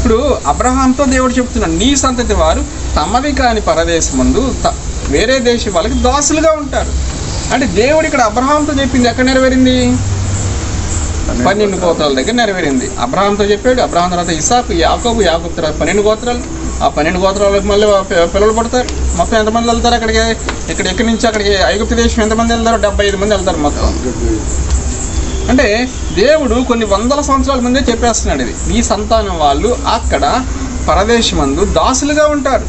ఇప్పుడు అబ్రహాంతో దేవుడు చెప్తున్నాడు, నీ సంతతి వారు తమది కాని పరదేశమందు వేరే దేశం వాళ్ళకి దాసులుగా ఉంటారు. అంటే దేవుడు ఇక్కడ అబ్రహాంతో చెప్పింది ఎక్కడ నెరవేరింది? 12 గోత్రాల దగ్గర నెరవేరింది. అబ్రహాంతో చెప్పాడు, అబ్రహాం తర్వాత ఇస్సాకు, యాకోబు తర్వాత 12 గోత్రాలు. ఆ 12 గోత్రాలకు మళ్ళీ పిల్లలు పడతారు. మొత్తం ఎంతమంది వెళ్తారు అక్కడికి? ఎక్కడి నుంచి అక్కడికి ఐగుప్తు దేశం ఎంతమంది వెళ్తారు? 75 మంది వెళ్తారు మొత్తం. అంటే దేవుడు కొన్ని వందల సంవత్సరాల ముందే చెప్పేస్తున్నాడు, ఇది ఈ సంతానం వాళ్ళు అక్కడ పరదేశమందు దాసులుగా ఉంటారు.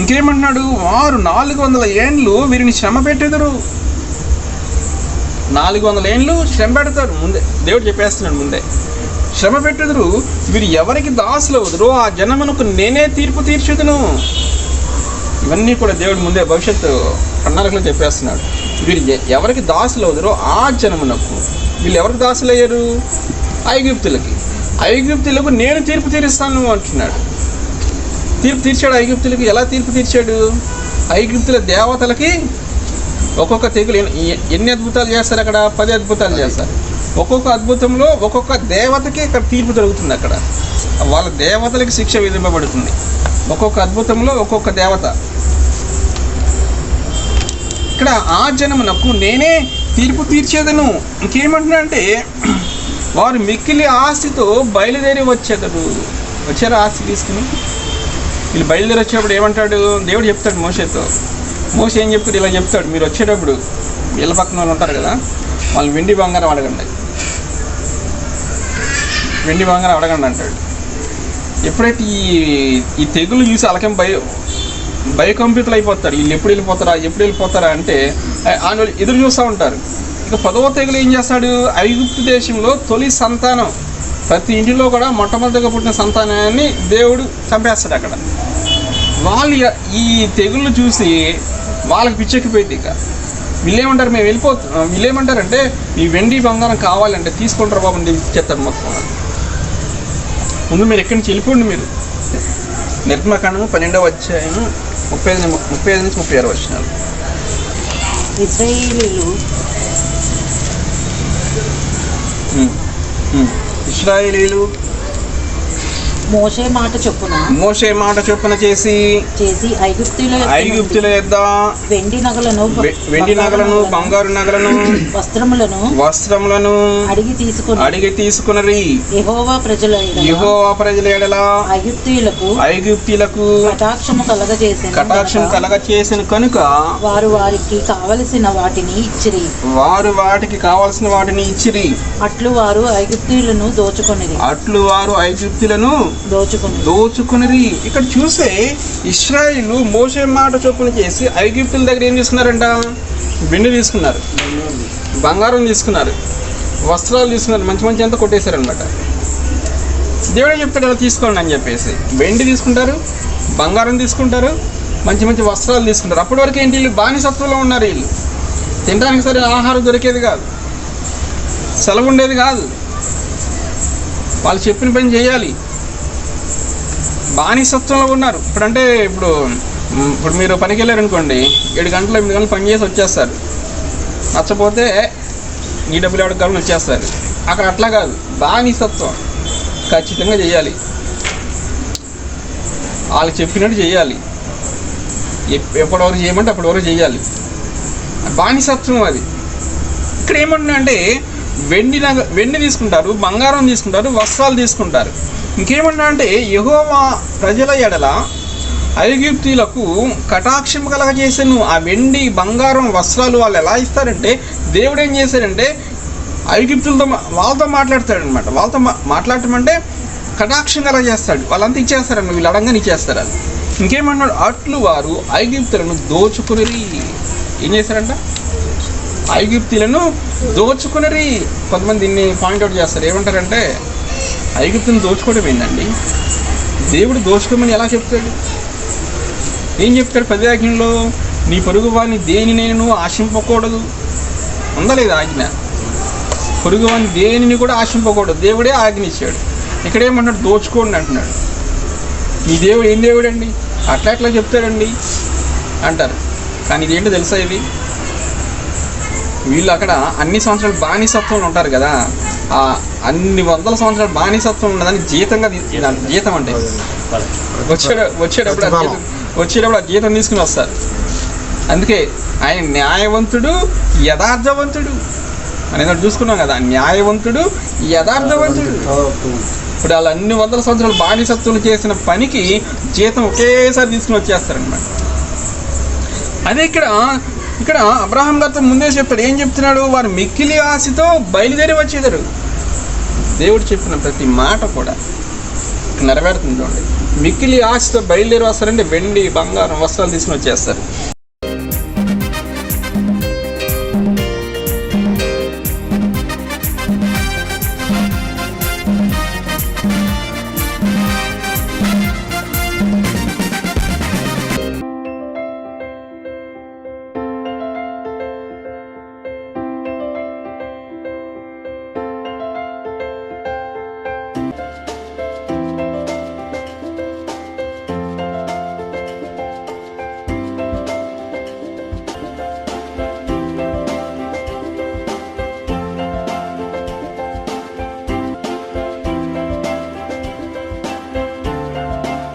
ఇంకేమంటున్నాడు? వారు 400 ఏండ్లు వీరిని శ్రమ పెట్టెదరు. 400 ఏండ్లు శ్రమ పెడతారు. ముందే దేవుడు చెప్పేస్తున్నాడు, ముందే శ్రమ పెట్టెదరు. వీరు ఎవరికి దాసులు అవుదురో ఆ జనమునకు నేనే తీర్పు తీర్చుదును. ఇవన్నీ కూడా దేవుడు ముందే భవిష్యత్తు ప్రణాళికలో చెప్పేస్తున్నాడు. వీరు ఎవరికి దాసులు అవుదురో ఆ జనమునకు, వీళ్ళు ఎవరికి దాసులు అయ్యారు? ఐగుప్తులకి. ఐగుప్తులకు నేను తీర్పు తీరుస్తాను అంటున్నాడు. తీర్పు తీర్చాడు ఐగుప్తులకి. ఎలా తీర్పు తీర్చాడు? ఐగుప్తుల దేవతలకి ఒక్కొక్క తెగులు ఎన్ని అద్భుతాలు చేస్తారు అక్కడ? 10 అద్భుతాలు చేస్తారు. ఒక్కొక్క అద్భుతంలో ఒక్కొక్క దేవతకి ఇక్కడ తీర్పు జరుగుతుంది. అక్కడ వాళ్ళ దేవతలకి శిక్ష విధింపబడుతుంది. ఒక్కొక్క అద్భుతంలో ఒక్కొక్క దేవత. ఇక్కడ ఆ జనమునకు నేనే తీర్పు తీర్చేదను. ఇంకేమంటున్నా అంటే వారు మిక్కిలి ఆస్తితో బయలుదేరి వచ్చారు ఆస్తి తీసుకుని. వీళ్ళు బయలుదేరి వచ్చేటప్పుడు ఏమంటాడు? దేవుడు చెప్తాడు మోషేతో. మోషే ఏం చెప్తాడు? ఇలా చెప్తాడు, మీరు వచ్చేటప్పుడు వీళ్ళ పక్కన వాళ్ళు ఉంటారు కదా, వాళ్ళు వెండి బంగారం అడగండి, వెండి బంగారం అడగండి అంటాడు. ఎప్పుడైతే ఈ తెగులు చూసి అలకేం భయకంపితులు అయిపోతారు. వీళ్ళు ఎప్పుడు వెళ్ళిపోతారా అంటే ఆయన ఎదురు చూస్తూ ఉంటారు. ఇక 10వ తెగులు ఏం చేస్తాడు? ఐగుప్తు దేశంలో తొలి సంతానం, ప్రతి ఇంటిలో కూడా మొట్టమొదటిగా పుట్టిన సంతానాన్ని దేవుడు చంపేస్తాడు అక్కడ. వాళ్ళు ఈ తెగుళ్ళు చూసి వాళ్ళకి పిచ్చెక్కిపోయింది. ఇక వీళ్ళేమంటారంటే ఈ వెండి బంగారం కావాలంటే తీసుకుంటారు బాబు అని చెప్తారు మొత్తం. ముందు మీరు ఎక్కడి నుంచి వెళ్ళిపోండి. మీరు నిర్గమకాండము 12వ అధ్యాయము 35 నుంచి 36 వచనాలు. ఇశ్రాయేలీలు మోషే మాట చొప్పున చేసి ఐగుప్తుల యొద్ద వెండి నగలను బంగారు నగలను వస్త్రములను అడిగి తీసుకుని యెహోవా ప్రజల ఎడల ఐగుప్తీయులకు కటాక్షము కలగచేసిన కనుక వారు వాటికి కావలసిన వాటిని ఇచ్చిరి. అట్లు వారు ఐగుప్తీయులను దోచుకునిరి. ఇక్కడ చూస్తే ఇశ్రాయేలు మోషే మాట చొప్పున చేసి ఐగుప్తుల దగ్గర ఏం తీసుకున్నారంట? వెండి తీసుకున్నారు, బంగారం తీసుకున్నారు, వస్త్రాలు తీసుకున్నారు, మంచి అంతా కొట్టేశారనమాట. దేవుడే చెప్తాడు అలా తీసుకోండి అని చెప్పేసి. వెండి తీసుకుంటారు, బంగారం తీసుకుంటారు, మంచి వస్త్రాలు తీసుకుంటారు. అప్పటి వరకు ఏంటి? వీళ్ళు బానిసత్వంలో ఉన్నారు. వీళ్ళు తినడానికి సరే ఆహారం దొరికేది కాదు, సెలవు ఉండేది కాదు, వాళ్ళు చెప్పిన పని చేయాలి. బానిసత్వంలో ఉన్నారు. ఇప్పుడు మీరు పనికి వెళ్ళారనుకోండి, 7 గంటలు 8 గంటలు పని చేసి వచ్చేస్తారు. నచ్చపోతే ఈ డబ్బులు ఎవరికి కావాలని వచ్చేస్తారు. అక్కడ అట్లా కాదు, బానిసత్వం. ఖచ్చితంగా చేయాలి, వాళ్ళకి చెప్పినట్టు చేయాలి. ఎప్పటివరకు చేయమంటే అప్పటివరకు చేయాలి. బానిసత్వం అది. ఇక్కడ ఏమంటున్నా అంటే వెండి తీసుకుంటారు, బంగారం తీసుకుంటారు, వస్త్రాలు తీసుకుంటారు. ఇంకేమన్నా అంటే యెహోవా ప్రజల ఎడల ఐగుప్తీయులకు కటాక్షం కలగజేసాను. ఆ వెండి బంగారం వస్త్రాలు వాళ్ళు ఎలా ఇస్తారంటే, దేవుడు ఏం చేశాడంటే ఐగుప్తులతో వాళ్ళతో మాట్లాడతాడనమాట. వాళ్ళతో మాట్లాడటం అంటే కటాక్షం కలగజేస్తాడు. వాళ్ళంతా ఇచ్చేస్తారన్న, వీళ్ళు అడంగానే ఇచ్చేస్తారు. అది ఇంకేమన్నాడు? అట్లు వారు ఐగుప్తులను దోచుకుని ఏం చేశారంట? ఐగుప్తులను దోచుకుని. కొంతమంది దీన్ని పాయింట్అవుట్ చేస్తారు. ఏమంటారంటే ఐగుప్తుని దోచుకోవడం ఏంటండి? దేవుడు దోచుకోమని ఎలా చెప్తాడు? ఏం చెప్తాడు 10వ ఆజ్ఞలో? నీ పొరుగు వారిని దేనిని నువ్వు ఆశింపకూడదు. ఉందా లేదా ఆజ్ఞ? పొరుగు వారిని దేనిని కూడా ఆశింపకూడదు. దేవుడే ఆజ్ఞ ఇచ్చాడు. ఇక్కడేమంటాడు? దోచుకోండి అంటున్నాడు. మీ దేవుడు ఏం దేవుడు అండి? అట్లా చెప్తాడండి అంటారు. కానీ ఇదేంటో తెలుసా? ఇది వీళ్ళు అక్కడ అన్ని సంవత్సరాలు బానిసత్వంలో ఉంటారు కదా, అన్ని వందల సంవత్సరాలు బానిసత్వం ఉన్నదని జీతంగా జీతం అంటే వచ్చేటప్పుడు ఆ జీతం తీసుకుని వస్తారు. అందుకే ఆయన న్యాయవంతుడు, యథార్థవంతుడు అనేది చూసుకున్నాం కదా. న్యాయవంతుడు, యథార్థవంతుడు. ఇప్పుడు వాళ్ళు అన్ని వందల సంవత్సరాలు బానిసత్వం చేసిన పనికి జీతం ఒకేసారి తీసుకుని వచ్చేస్తారనమాట. అదే ఇక్కడ అబ్రహాం గారితో ముందే చెప్తాడు. ఏం చెప్తున్నాడు? వారు మిక్కిలి ఆశతో బయలుదేరి వచ్చేదారు. దేవుడు చెప్పిన ప్రతి మాట కూడా నెరవేరుతుంది చూడండి. మిక్కిలి ఆశతో బయలుదేరి వస్తారంటే వెండి, బంగారం, వస్త్రాలు తీసుకుని వచ్చేస్తారు.